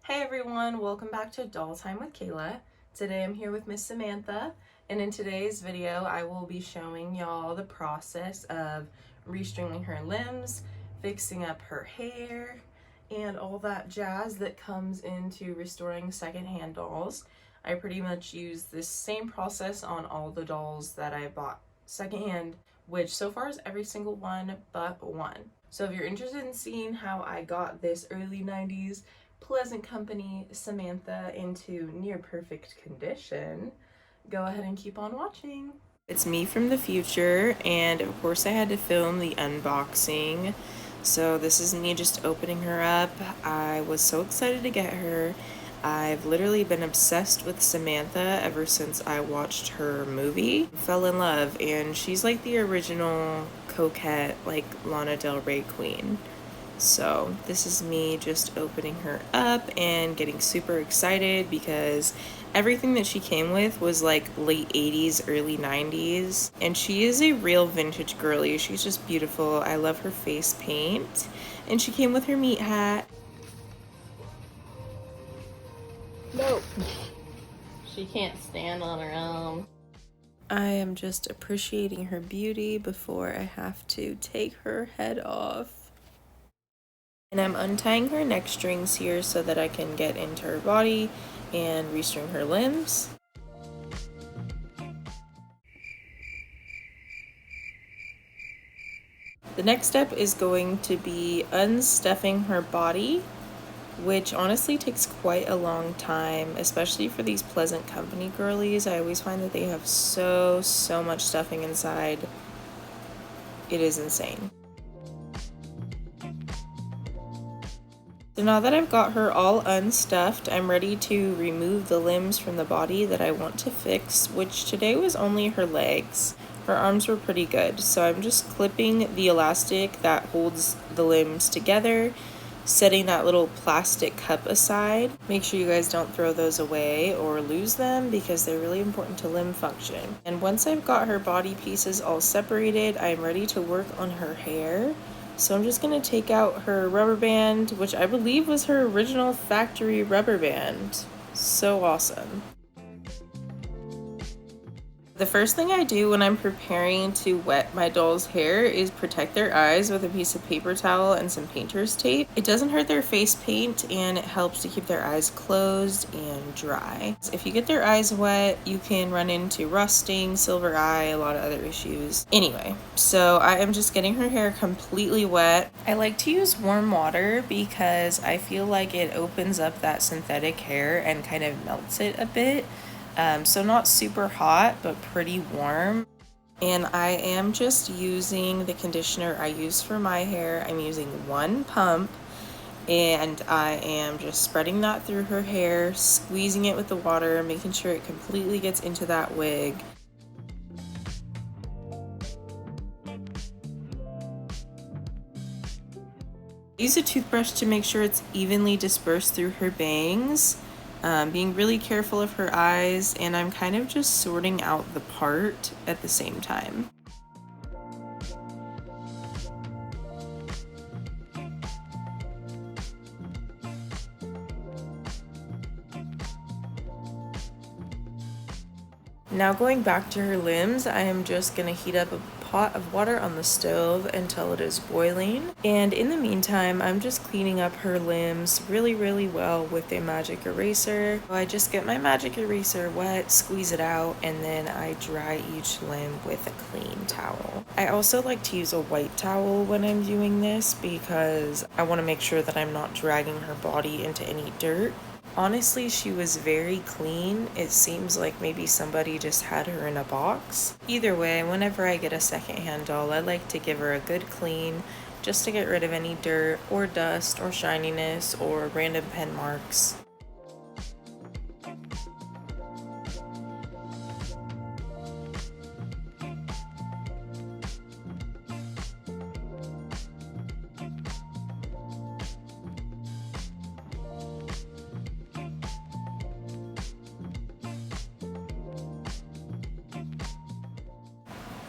Hey everyone, welcome back to Doll Time with Kayla. Today I'm here with Miss Samantha, and in today's video I will be showing y'all the process of restringing her limbs, fixing up her hair, and all that jazz that comes into restoring secondhand dolls. I pretty much use this same process on all the dolls that I bought secondhand, which so far is every single one but one. So if you're interested in seeing how I got this early 90s Pleasant Company Samantha into near perfect condition, go ahead and keep on watching. It's me from the future, and of course I had to film the unboxing. So this is me just opening her up. I was so excited to get her. I've literally been obsessed with Samantha ever since I watched her movie. Fell in love, and she's like the original coquette, like Lana Del Rey queen. So this is me just opening her up and getting super excited because everything that she came with was like late 80s, early 90s. And she is a real vintage girly. She's just beautiful. I love her face paint. And she came with her meat hat. Nope. She can't stand on her own. I am just appreciating her beauty before I have to take her head off. And I'm untying her neck strings here so that I can get into her body and restring her limbs. The next step is going to be unstuffing her body, which honestly takes quite a long time, especially for these Pleasant Company girlies. I always find that they have so much stuffing inside. It is insane. So now that I've got her all unstuffed, I'm ready to remove the limbs from the body that I want to fix, which today was only her legs. Her arms were pretty good, so I'm just clipping the elastic that holds the limbs together, setting that little plastic cup aside. Make sure you guys don't throw those away or lose them because they're really important to limb function. And once I've got her body pieces all separated, I'm ready to work on her hair. So I'm just going to take out her rubber band, which I believe was her original factory rubber band. So awesome. The first thing I do when I'm preparing to wet my doll's hair is protect their eyes with a piece of paper towel and some painter's tape. It doesn't hurt their face paint and it helps to keep their eyes closed and dry. So if you get their eyes wet, you can run into rusting, silver eye, a lot of other issues. Anyway, so I am just getting her hair completely wet. I like to use warm water because I feel like it opens up that synthetic hair and kind of melts it a bit. So not super hot, but pretty warm. And I am just using the conditioner I use for my hair. I'm using one pump, and I am just spreading that through her hair, squeezing it with the water, making sure it completely gets into that wig. Use a toothbrush to make sure it's evenly dispersed through her bangs. Being really careful of her eyes, and I'm kind of just sorting out the part at the same time. Now going back to her limbs, I am just going to heat up a pot of water on the stove until it is boiling. And in the meantime, I'm just cleaning up her limbs really well with a magic eraser. I just get my magic eraser wet, squeeze it out, and then I dry each limb with a clean towel. I also like to use a white towel when I'm doing this because I want to make sure that I'm not dragging her body into any dirt. Honestly, she was very clean. It seems like maybe somebody just had her in a box. Either way, whenever I get a secondhand doll, I like to give her a good clean just to get rid of any dirt or dust or shininess or random pen marks.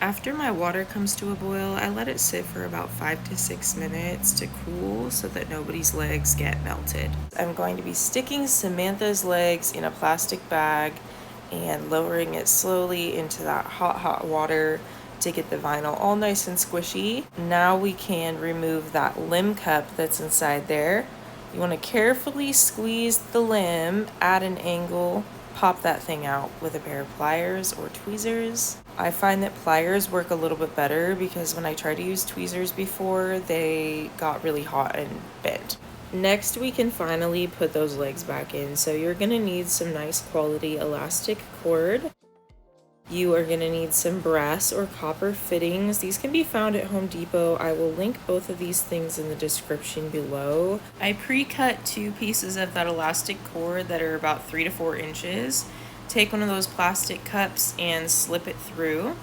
After my water comes to a boil, I let it sit for about 5 to 6 minutes to cool so that nobody's legs get melted. I'm going to be sticking Samantha's legs in a plastic bag and lowering it slowly into that hot water to get the vinyl all nice and squishy. Now we can remove that limb cup that's inside there. You want to carefully squeeze the limb at an angle, pop that thing out with a pair of pliers or tweezers. I find that pliers work a little bit better because when I tried to use tweezers before, they got really hot and bent. Next, we can finally put those legs back in. So you're gonna need some nice quality elastic cord. You are gonna need some brass or copper fittings. These can be found at Home Depot. I will link both of these things in the description below. I pre-cut 2 pieces of that elastic cord that are about 3 to 4 inches. Take one of those plastic cups and slip it through.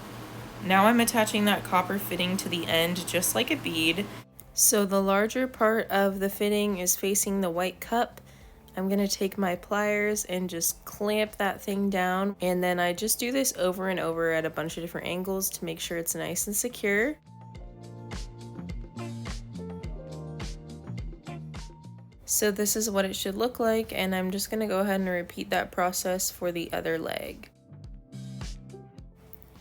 Now I'm attaching that copper fitting to the end just like a bead. So the larger part of the fitting is facing the white cup. I'm gonna take my pliers and just clamp that thing down, and then I just do this over and over at a bunch of different angles to make sure it's nice and secure. So this is what it should look like, and I'm just gonna go ahead and repeat that process for the other leg.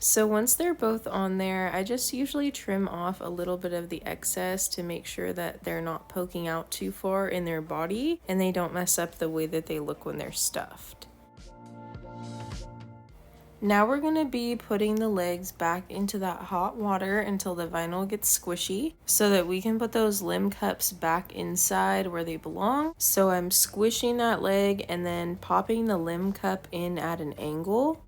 So once they're both on there, I just usually trim off a little bit of the excess to make sure that they're not poking out too far in their body and they don't mess up the way that they look when they're stuffed. Now we're going to be putting the legs back into that hot water until the vinyl gets squishy so that we can put those limb cups back inside where they belong. So I'm squishing that leg and then popping the limb cup in at an angle.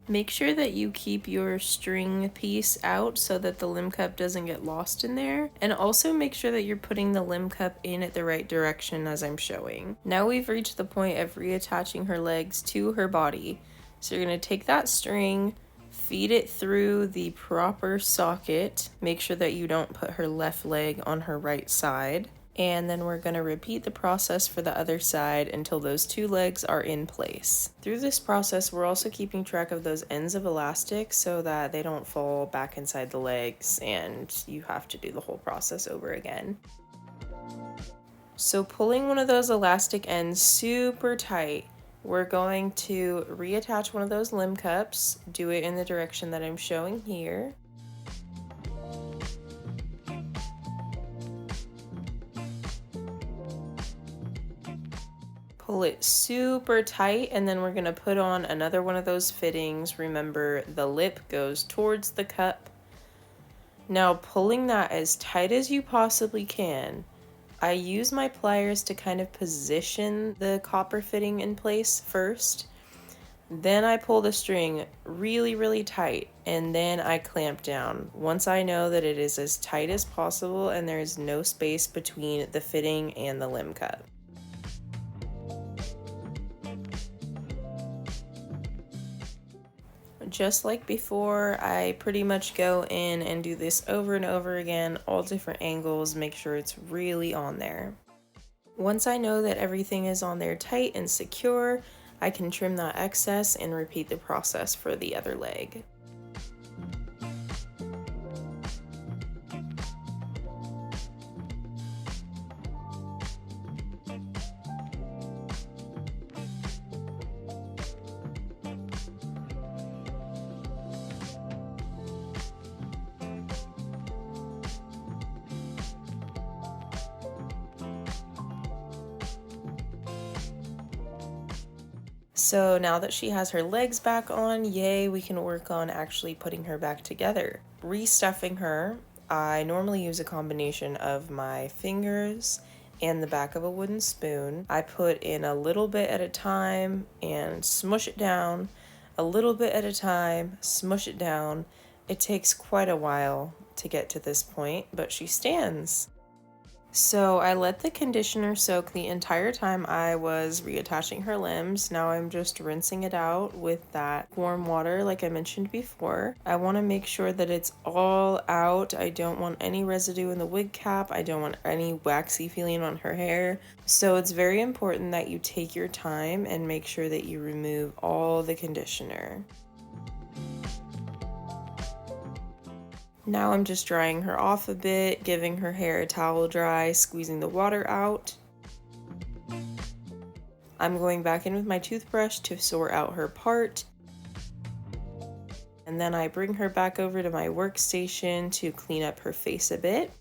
Make sure that you keep your string piece out so that the limb cup doesn't get lost in there. And also make sure that you're putting the limb cup in at the right direction as I'm showing. Now we've reached the point of reattaching her legs to her body. So you're going to take that string, feed it through the proper socket. Make sure that you don't put her left leg on her right side. And then we're going to repeat the process for the other side until those 2 legs are in place. Through this process, we're also keeping track of those ends of elastic so that they don't fall back inside the legs and you have to do the whole process over again. So pulling one of those elastic ends super tight, we're going to reattach one of those limb cups, do it in the direction that I'm showing here. Pull it super tight, and then we're going to put on another one of those fittings. Remember, the lip goes towards the cup. Now pulling that as tight as you possibly can. I use my pliers to kind of position the copper fitting in place first. Then I pull the string really tight, and then I clamp down. Once I know that it is as tight as possible and there is no space between the fitting and the limb cup. Just like before, I pretty much go in and do this over and over again, all different angles, make sure it's really on there. Once I know that everything is on there tight and secure, I can trim that excess and repeat the process for the other leg. So now that she has her legs back on, yay, we can work on actually putting her back together. Restuffing her, I normally use a combination of my fingers and the back of a wooden spoon. I put in a little bit at a time and smush it down, a little bit at a time, smush it down. It takes quite a while to get to this point, but she stands. So I let the conditioner soak the entire time I was reattaching her limbs. Now I'm just rinsing it out with that warm water like I mentioned before. I want to make sure that it's all out. I don't want any residue in the wig cap. I don't want any waxy feeling on her hair. So it's very important that you take your time and make sure that you remove all the conditioner. Now I'm just drying her off a bit, giving her hair a towel dry, squeezing the water out. I'm going back in with my toothbrush to sort out her part. And then I bring her back over to my workstation to clean up her face a bit.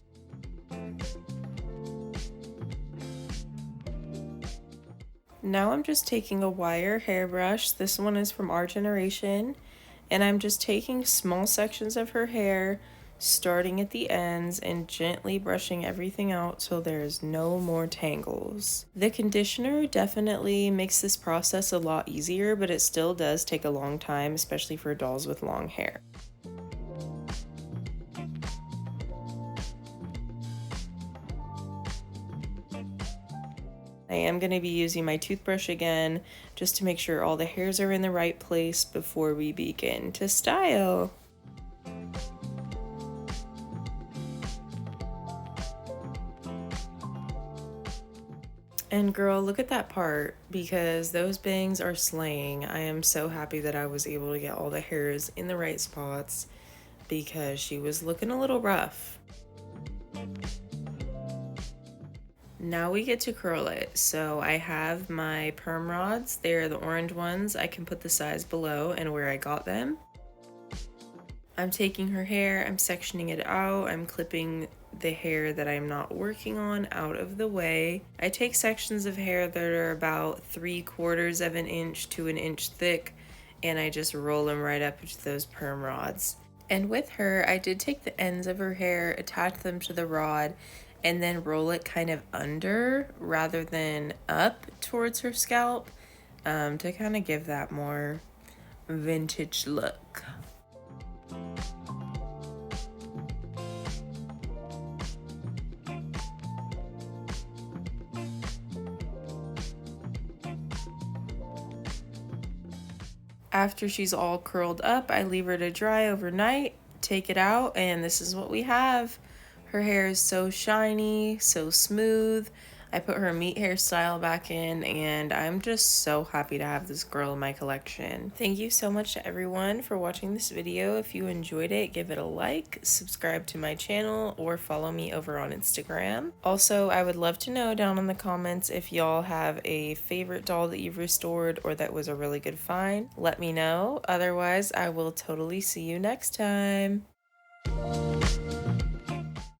Now I'm just taking a wire hairbrush. This one is from our generation. And I'm just taking small sections of her hair, starting at the ends and gently brushing everything out so there's no more tangles. The conditioner definitely makes this process a lot easier, but it still does take a long time, especially for dolls with long hair. I am going to be using my toothbrush again just to make sure all the hairs are in the right place before we begin to style. And girl, look at that part, because those bangs are slaying. I am so happy that I was able to get all the hairs in the right spots because she was looking a little rough. Now we get to curl it. So I have my perm rods. They're the orange ones. I can put the size below and where I got them. I'm taking her hair, I'm sectioning it out, I'm clipping the hair that I'm not working on out of the way. I take sections of hair that are about 3/4 of an inch to an inch thick, and I just roll them right up into those perm rods. And with her, I did take the ends of her hair, attach them to the rod, and then roll it kind of under rather than up towards her scalp, to kind of give that more vintage look. After she's all curled up, I leave her to dry overnight, take it out, and this is what we have. Her hair is so shiny, so smooth. I put her meat hairstyle back in, and I'm just so happy to have this girl in my collection. Thank you so much to everyone for watching this video. If you enjoyed it, give it a like, subscribe to my channel, or follow me over on Instagram. Also, I would love to know down in the comments if y'all have a favorite doll that you've restored or that was a really good find. Let me know. Otherwise, I will totally see you next time.